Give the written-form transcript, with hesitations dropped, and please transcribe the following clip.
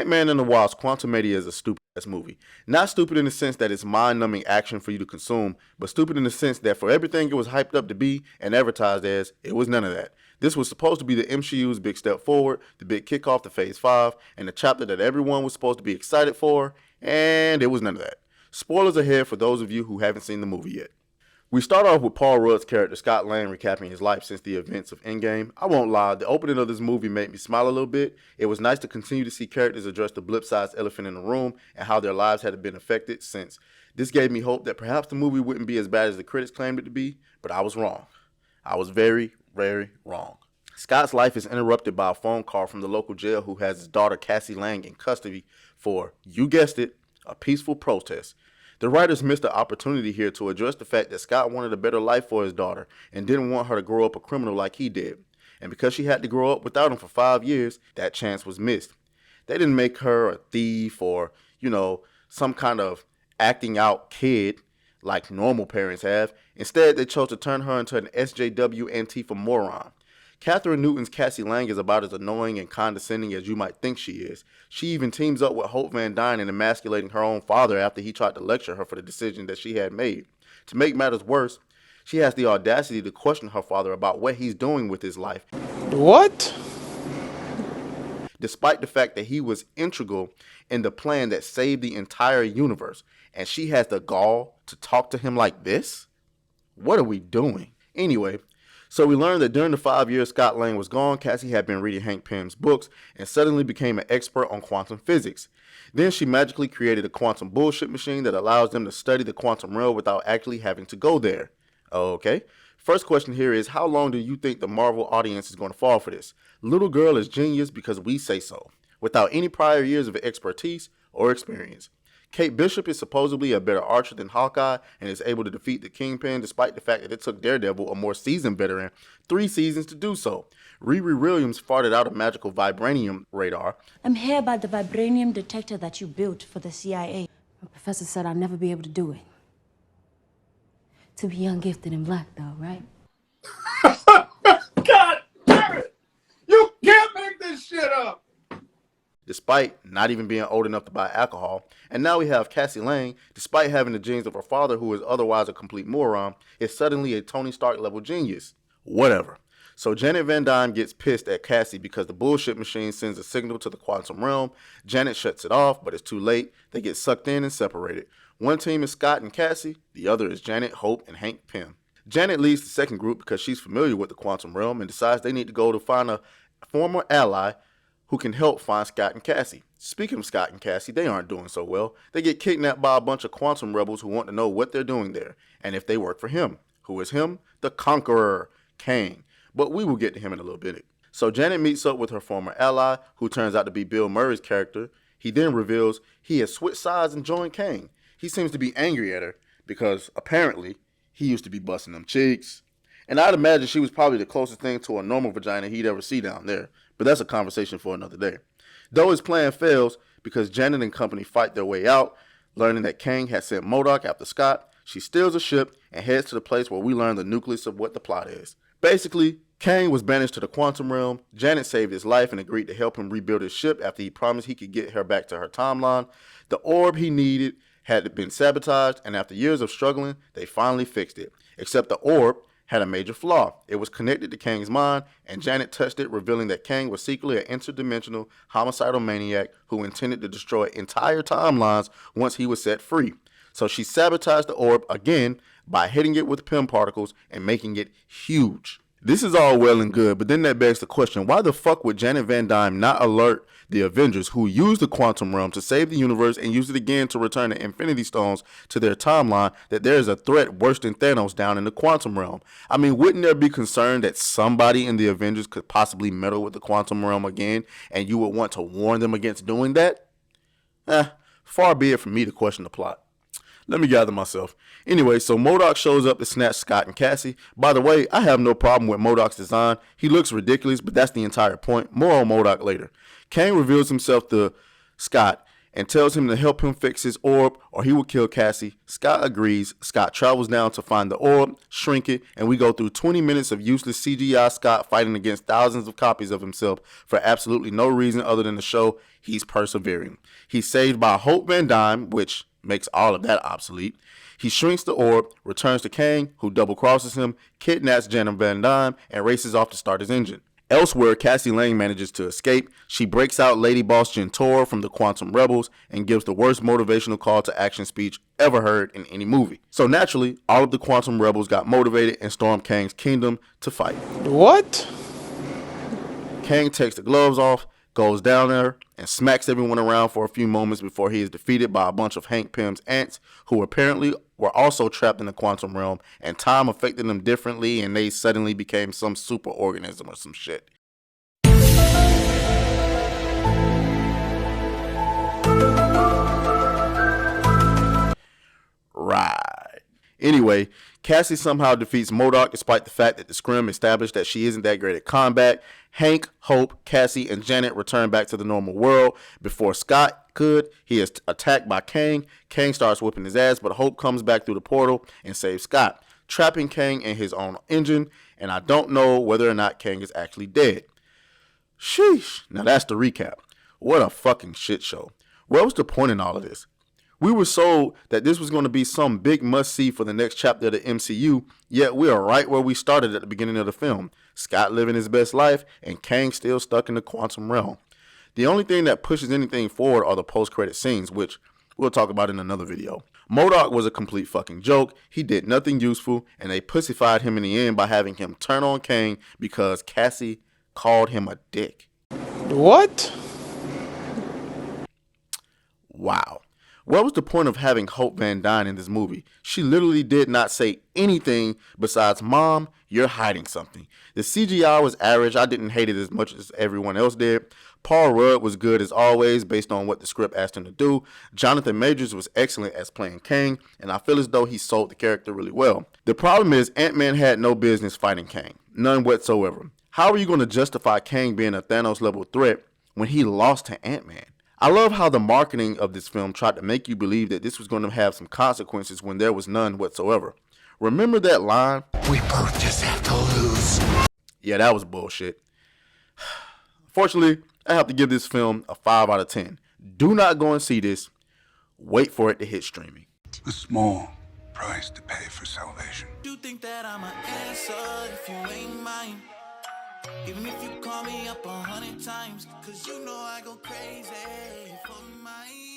Ant-Man and the Wasp: Quantumania is a stupid-ass movie. Not stupid in the sense that it's mind-numbing action for you to consume, but stupid in the sense that for everything it was hyped up to be and advertised as, it was none of that. This was supposed to be the MCU's big step forward, the big kickoff to Phase 5, and the chapter that everyone was supposed to be excited for, and it was none of that. Spoilers ahead for those of you who haven't seen the movie yet. We start off with Paul Rudd's character Scott Lang recapping his life since the events of Endgame. I won't lie, the opening of this movie made me smile a little bit. It was nice to continue to see characters address the blip-sized elephant in the room and how their lives had been affected since. This gave me hope that perhaps the movie wouldn't be as bad as the critics claimed it to be, but I was wrong. I was very, very wrong. Scott's life is interrupted by a phone call from the local jail who has his daughter Cassie Lang in custody for, you guessed it, a peaceful protest. The writers missed the opportunity here to address the fact that Scott wanted a better life for his daughter and didn't want her to grow up a criminal like he did. And because she had to grow up without him for 5 years, that chance was missed. They didn't make her a thief or, some kind of acting out kid like normal parents have. Instead, they chose to turn her into an SJW Antifa moron. Catherine Newton's Cassie Lang is about as annoying and condescending as you might think she is. She even teams up with Hope Van Dyne in emasculating her own father after he tried to lecture her for the decision that she had made. To make matters worse, she has the audacity to question her father about what he's doing with his life. What? Despite the fact that he was integral in the plan that saved the entire universe, and she has the gall to talk to him like this? What are we doing? Anyway, so we learned that during the 5 years Scott Lang was gone, Cassie had been reading Hank Pym's books and suddenly became an expert on quantum physics. Then she magically created a quantum bullshit machine that allows them to study the quantum realm without actually having to go there. Okay, first question here is, how long do you think the Marvel audience is going to fall for this? Little girl is genius because we say so, without any prior years of expertise or experience. Kate Bishop is supposedly a better archer than Hawkeye and is able to defeat the Kingpin despite the fact that it took Daredevil, a more seasoned veteran, 3 seasons to do so. Riri Williams farted out a magical vibranium radar. I'm here about the vibranium detector that you built for the CIA. My professor said I'd never be able to do it. To be young, gifted, and black, though, right? God damn it! You can't make this shit up! Despite not even being old enough to buy alcohol. And now we have Cassie Lang, despite having the genes of her father who is otherwise a complete moron, is suddenly a Tony Stark level genius. Whatever. So Janet Van Dyne gets pissed at Cassie because the bullshit machine sends a signal to the quantum realm. Janet shuts it off, but it's too late. They get sucked in and separated. One team is Scott and Cassie, the other is Janet, Hope, and Hank Pym. Janet leads the second group because she's familiar with the quantum realm and decides they need to go to find a former ally who can help find Scott and Cassie. Speaking of Scott and Cassie, they aren't doing so well. They get kidnapped by a bunch of quantum rebels who want to know what they're doing there, and if they work for him. Who is him? The Conqueror, Kang. But we will get to him in a little bit. So Janet meets up with her former ally, who turns out to be Bill Murray's character. He then reveals he has switched sides and joined Kang. He seems to be angry at her because apparently he used to be busting them cheeks. And I'd imagine she was probably the closest thing to a normal vagina he'd ever see down there. But that's a conversation for another day. Though his plan fails because Janet and company fight their way out, learning that Kang had sent Modoc after Scott, she steals a ship and heads to the place where we learn the nucleus of what the plot is. Basically, Kang was banished to the quantum realm. Janet saved his life and agreed to help him rebuild his ship after he promised he could get her back to her timeline. The orb he needed had been sabotaged, and after years of struggling, they finally fixed it. Except the orb had a major flaw. It was connected to Kang's mind, and Janet touched it, revealing that Kang was secretly an interdimensional homicidal maniac who intended to destroy entire timelines once he was set free. So she sabotaged the orb again by hitting it with Pym particles and making it huge. This is all well and good, but then that begs the question, why the fuck would Janet Van Dyne not alert the Avengers, who used the quantum realm to save the universe and use it again to return the Infinity Stones to their timeline, that there is a threat worse than Thanos down in the quantum realm? I mean, wouldn't there be concern that somebody in the Avengers could possibly meddle with the quantum realm again, and you would want to warn them against doing that? Far be it from me to question the plot. Let me gather myself. Anyway, so Modoc shows up to snatch Scott and Cassie. By the way, I have no problem with Modoc's design. He looks ridiculous, but that's the entire point. More on Modoc later. Kang reveals himself to Scott and tells him to help him fix his orb or he will kill Cassie. Scott agrees. Scott travels down to find the orb, shrink it, and we go through 20 minutes of useless CGI Scott fighting against thousands of copies of himself for absolutely no reason other than to show he's persevering. He's saved by Hope Van Dyne, which makes all of that obsolete. He shrinks the orb, returns to Kang, who double crosses him, kidnaps Janet Van Dyne, and races off to start his engine. Elsewhere, Cassie Lang manages to escape. She breaks out Lady Boss Jentora from the Quantum Rebels and gives the worst motivational call to action speech ever heard in any movie. So naturally, all of the Quantum Rebels got motivated and stormed Kang's kingdom to fight. What? Kang takes the gloves off, goes down there, and smacks everyone around for a few moments before he is defeated by a bunch of Hank Pym's ants, who apparently were also trapped in the quantum realm, and time affected them differently, and they suddenly became some super organism or some shit. Right. Anyway, Cassie somehow defeats Modoc despite the fact that the Scrim established that she isn't that great at combat. Hank, Hope, Cassie, and Janet return back to the normal world. Before Scott could, he is attacked by Kang. Kang starts whipping his ass, but Hope comes back through the portal and saves Scott, trapping Kang in his own engine, and I don't know whether or not Kang is actually dead. Sheesh. Now that's the recap. What a fucking shit show. What was the point in all of this? We were sold that this was going to be some big must-see for the next chapter of the MCU, yet we are right where we started at the beginning of the film. Scott living his best life, and Kang still stuck in the quantum realm. The only thing that pushes anything forward are the post-credit scenes, which we'll talk about in another video. Modoc was a complete fucking joke. He did nothing useful, and they pussified him in the end by having him turn on Kang because Cassie called him a dick. What? Wow. What was the point of having Hope Van Dyne in this movie? She literally did not say anything besides, "Mom, you're hiding something." The CGI was average. I didn't hate it as much as everyone else did. Paul Rudd was good as always based on what the script asked him to do. Jonathan Majors was excellent as playing Kang, and I feel as though he sold the character really well. The problem is Ant-Man had no business fighting Kang. None whatsoever. How are you going to justify Kang being a Thanos level threat when he lost to Ant-Man? I love how the marketing of this film tried to make you believe that this was going to have some consequences when there was none whatsoever. Remember that line? We both just have to lose. Yeah, that was bullshit. Fortunately, I have to give this film a 5 out of 10. Do not go and see this. Wait for it to hit streaming. A small price to pay for salvation. You think that I'm an answer if you ain't mine? Even if you call me up 100 times, 'cause you know I go crazy for mine.